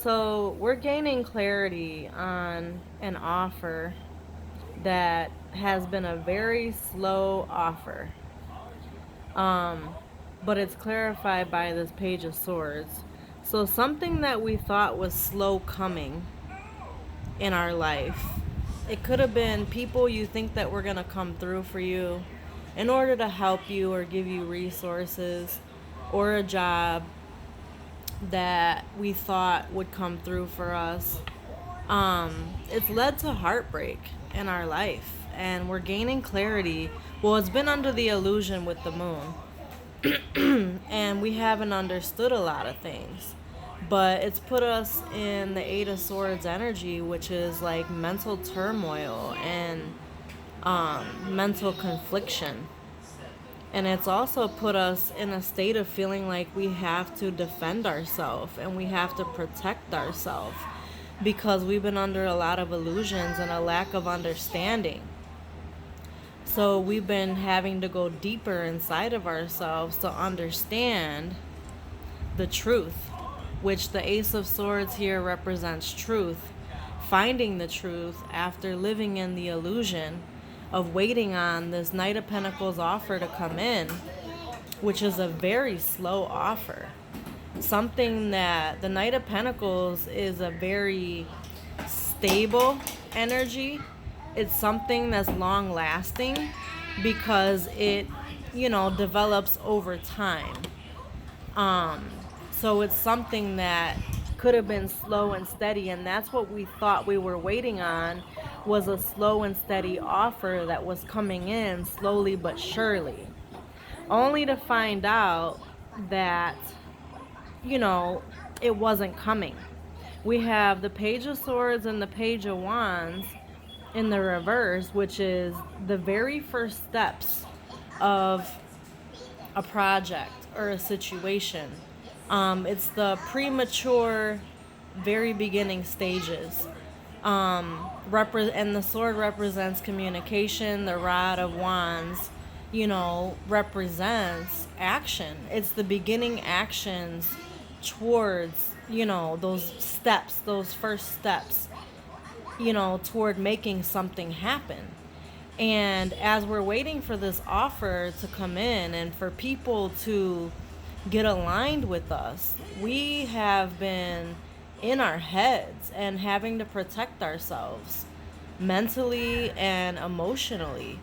So we're gaining clarity on an offer that has been a very slow offer. Um, but it's clarified by this Page of Swords. So something that we thought was slow coming in our life. It could have been people you think that were going to come through for you in order to help you or give you resources, or a job that we thought would come through for us. It's led to heartbreak in our life, and we're gaining clarity. Well, it's been under the illusion with the moon, and we haven't understood a lot of things. But it's put us in the Eight of Swords energy, which is like mental turmoil and mental confliction. And it's also put us in a state of feeling like we have to defend ourselves and we have to protect ourselves because we've been under a lot of illusions and a lack of understanding. So we've been having to go deeper inside of ourselves to understand the truth, which the Ace of Swords here represents truth. Finding the truth after living in the illusion of waiting on this Knight of Pentacles offer to come in, which is a very slow offer. Something that the Knight of Pentacles is a very stable energy. It's something that's long lasting because it, develops over time. So it's something that could have been slow and steady, and that's what we thought we were waiting on, was a slow and steady offer that was coming in slowly but surely. Only to find out that, you know, it wasn't coming. We have the Page of Swords and the Page of Wands in the reverse, which is the very first steps of a project or a situation. It's the premature, very beginning stages. And the sword represents communication. The Rod of Wands, represents action. It's the beginning actions towards, those steps, those first steps, toward making something happen. And as we're waiting for this offer to come in and for people to get aligned with us, we have been in our heads and having to protect ourselves mentally and emotionally.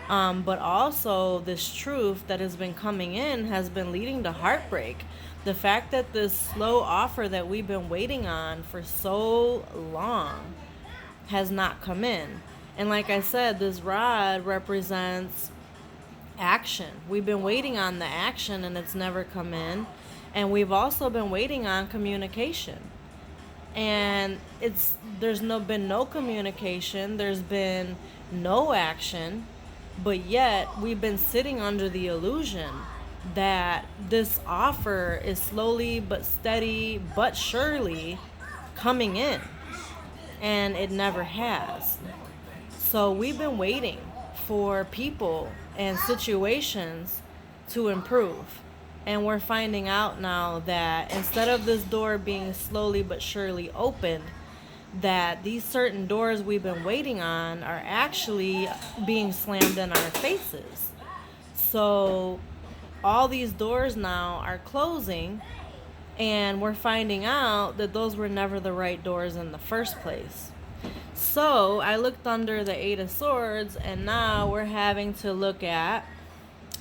But also, this truth that has been coming in has been leading to heartbreak. The fact that this slow offer that we've been waiting on for so long has not come in. And like I said, this rod represents action. We've been waiting on the action and it's never come in. And we've also been waiting on communication. And been no communication, there's been no action, but yet we've been sitting under the illusion that this offer is slowly but steady but surely coming in, and it never has. So we've been waiting for people and situations to improve. And we're finding out now that instead of this door being slowly but surely opened, that these certain doors we've been waiting on are actually being slammed in our faces. So all these doors now are closing, and we're finding out that those were never the right doors in the first place. So I looked under the Eight of Swords, and now we're having to look at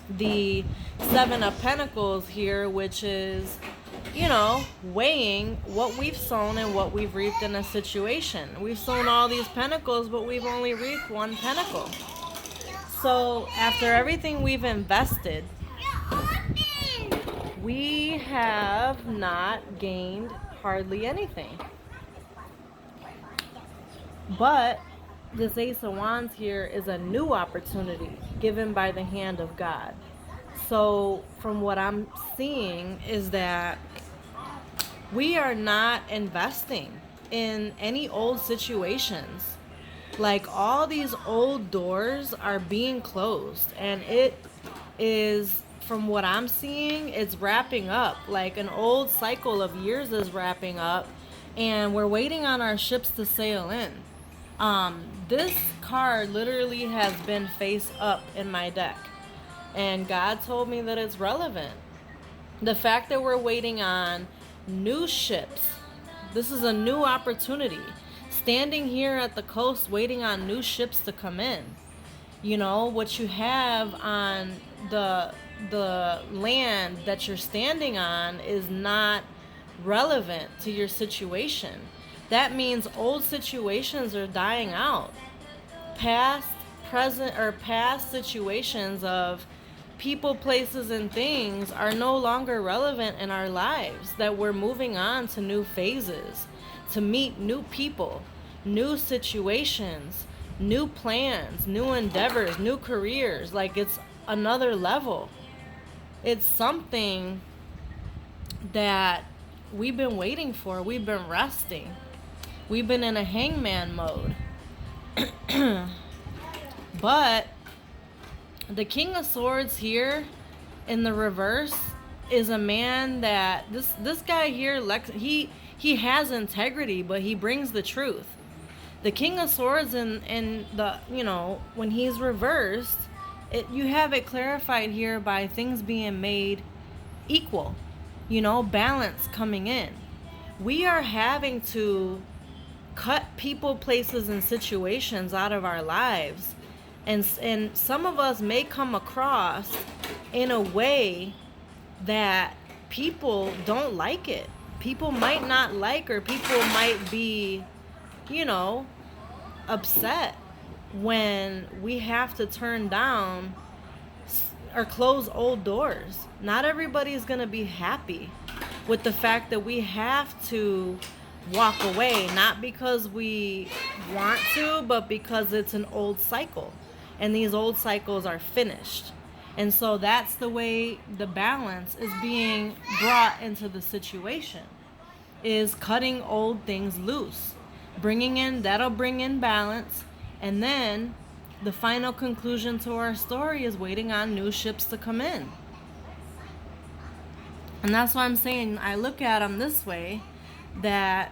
the Seven of Pentacles here, which is, weighing what we've sown and what we've reaped in a situation. We've sown all these pentacles, but we've only reaped one pentacle. So after everything we've invested, we have not gained hardly anything. But this Ace of Wands here is a new opportunity given by the hand of God. So from what I'm seeing is that we are not investing in any old situations. Like, all these old doors are being closed, and it is, from what I'm seeing, it's wrapping up. Like, an old cycle of years is wrapping up, and we're waiting on our ships to sail in. This card literally has been face up in my deck, and God told me that it's relevant. The fact that we're waiting on new ships, this is a new opportunity. Standing here at the coast waiting on new ships to come in. You know, what you have on the land that you're standing on is not relevant to your situation. That means old situations are dying out. Past, present, or past situations of people, places, and things are no longer relevant in our lives. That we're moving on to new phases, to meet new people, new situations, new plans, new endeavors, new careers. Like, it's another level. It's something that we've been waiting for. We've been resting. We've been in a hangman mode. But the King of Swords here in the reverse is a man that this guy here, he has integrity, but he brings the truth. The King of Swords in the, you know, when he's reversed, you have it clarified here by things being made equal, you know, balance coming in. We are having to cut people, places, and situations out of our lives. And some of us may come across in a way that people don't like it. People might not like, or people might be, you know, upset when we have to turn down or close old doors. Not everybody's going to be happy with the fact that we have to walk away, not because we want to, but because it's an old cycle. And these old cycles are finished. And so that's the way the balance is being brought into the situation, is cutting old things loose. That'll bring in balance. And then the final conclusion to our story is waiting on new ships to come in. And that's why I'm saying I look at them this way, that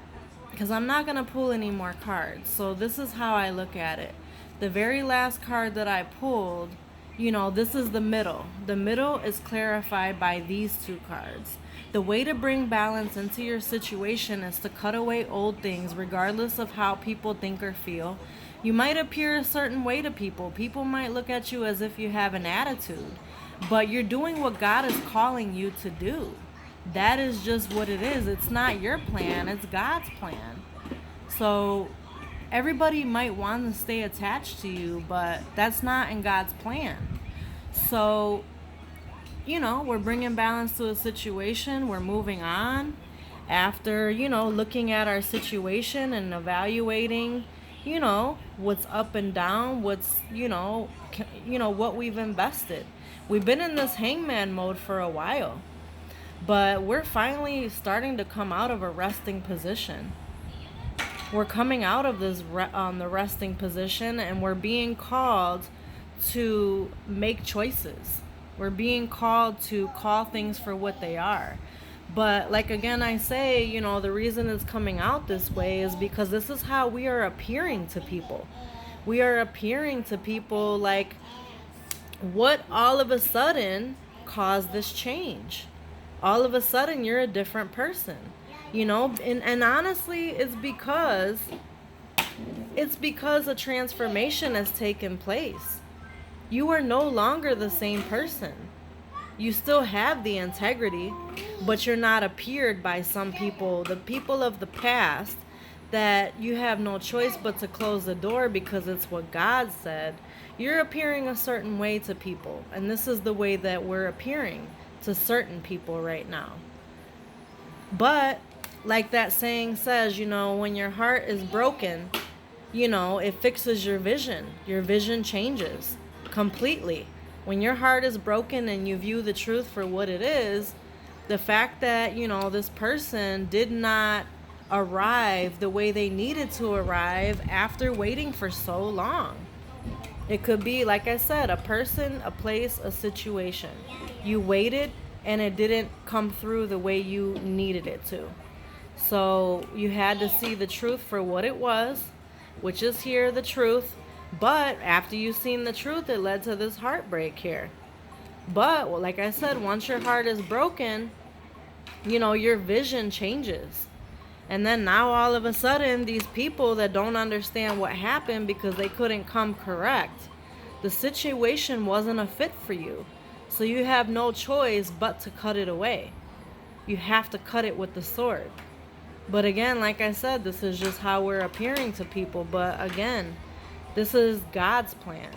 because I'm not going to pull any more cards. So this is how I look at it. The very last card that I pulled, you know, this is the middle. The middle is clarified by these two cards. The way to bring balance into your situation is to cut away old things, regardless of how people think or feel. You might appear a certain way to people. People might look at you as if you have an attitude, but you're doing what God is calling you to do. That is just what it is. It's not your plan, it's God's plan. So everybody might want to stay attached to you, but that's not in God's plan. So, you know, we're bringing balance to a situation. We're moving on after, you know, looking at our situation and evaluating, you know, what's up and down, what's, you know, what we've invested. We've been in this hangman mode for a while, but we're finally starting to come out of a resting position. We're coming out of this the resting position, and we're being called to make choices. We're being called to call things for what they are. But like again, I say, you know, the reason it's coming out this way is because this is how we are appearing to people. We are appearing to people like, what all of a sudden caused this change? All of a sudden you're a different person. You know, and honestly, it's because a transformation has taken place. You are no longer the same person. You still have the integrity, but you're not appeared by some people, the people of the past, that you have no choice but to close the door because it's what God said. You're appearing a certain way to people, and this is the way that we're appearing to certain people right now. But like that saying says, you know, when your heart is broken, you know, it fixes your vision. Your vision changes completely. When your heart is broken and you view the truth for what it is, the fact that, you know, this person did not arrive the way they needed to arrive after waiting for so long. It could be, like I said, a person, a place, a situation. You waited and it didn't come through the way you needed it to. So you had to see the truth for what it was, which is here, the truth. But after you've seen the truth, it led to this heartbreak here. But, well, like I said, once your heart is broken, your vision changes. And then now all of a sudden, these people that don't understand what happened because they couldn't come correct, the situation wasn't a fit for you. So you have no choice but to cut it away. You have to cut it with the sword. But again, like I said, this is just how we're appearing to people. But again, this is God's plan.